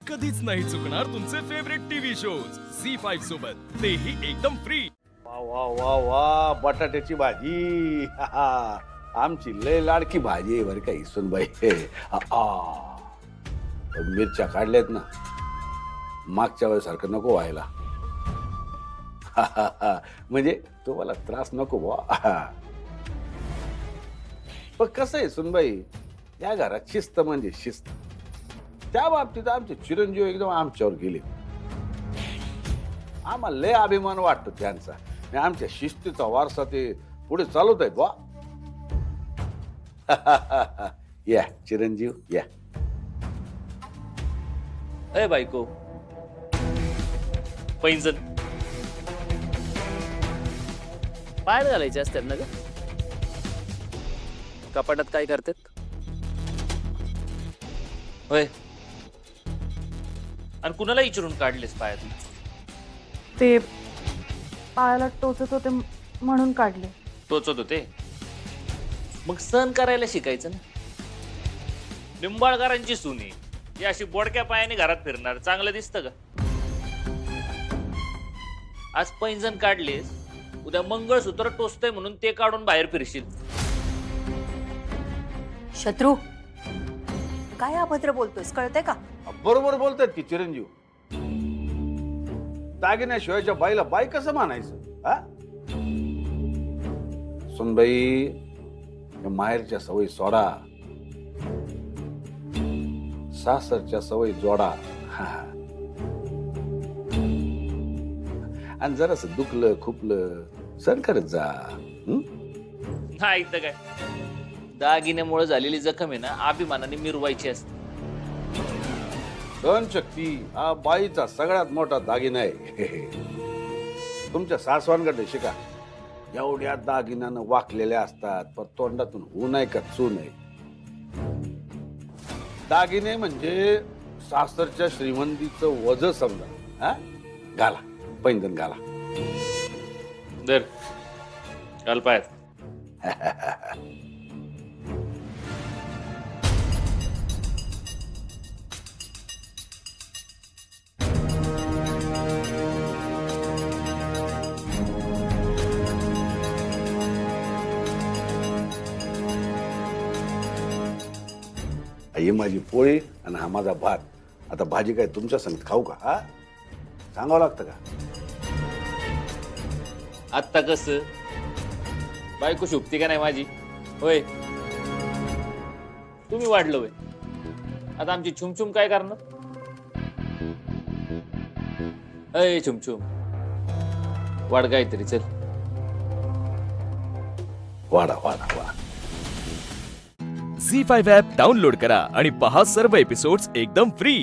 कधीच नाही चुकणार तुमचे फेवरेट टीव्ही शोज झी5 सोबत, तेही एकदम फ्री। वा वा वा वा, बटाट्याची भाजी आमची लय लाडकी भाजी आहे बरं का इसुनबाई। पण मिरच्या काढल्यात ना, मागच्या वेळेसारखं नको व्हायला। म्हणजे तुम्हाला त्रास नको बुवा। पण कसं आहे सुनबाई, या घरात शिस्त म्हणजे शिस्त। त्या बाबतीत आमचे चिरंजीव एकदम आमच्यावर गेले। आम्हाला लय अभिमान वाटतो त्यांचा आणि आमच्या शिस्तीचा वारसा ते पुढे चालवत आहेत वा। या चिरंजीव या। अय बायको, पैंजण पायात घालायचे असतात ना ग? कपाटात काय करतात होय? आणि कुणाला विचारून काढलेस पायातून? ते पायाला टोचत होते म्हणून काढले। टोचत होते मग सहन करायला शिकायचं ना। निंबाळकरांची सुनी ही अशी बोडक्या पायाने घरात फिरणार चांगलं दिसतं का? आज पैंजण काढलेस, उद्या मंगळसूत्र टोचतंय म्हणून ते काढून बाहेर फिरशील। शत्रू, काय अभद्र बोलतोयस, कळतंय का? बरोबर बोलतात की चिरंजीव। दागिन्याशिवायच्या बाईला बाई कसं मानायचं? हा सुनबाई, या माहेरच्या सवयी सोडा, सासरच्या सवयी जोडा। आणि जरास दुखलं खुपलं सण करत जा। नाही तर काय, दागिन्यामुळे झालेली जखम आहे ना, अभिमानाने मिरवायची असते। सहनशक्ती हा बाईचा सगळ्यात मोठा दागिना आहे। तुमच्या सासवांकडे शिका, एवढ्या दागिन्यानं वाकलेल्या असतात पण तोंडातून होऊ नये का चू नये। दागिने म्हणजे सासरच्या श्रीमंतीचं वज समजा। हा घाला, पैंजण घाला। दर घाल पायात। ही माझी पोळी आणि हा माझा भात। आता भाजी काय तुमच्या संगत खाऊ का? हा सांगावं लागतं का? आत्ता कस बायको शुभती का नाही माझी? होय, तुम्ही वाढलं होय, आता आमची छुमछुम काय करणार? अय छुमछुम वाढ काहीतरी, चल वाडा वाडा वाडा। झी5 ॲप डाउनलोड करा आणि पहा सर्व एपिसोड्स एकदम फ्री।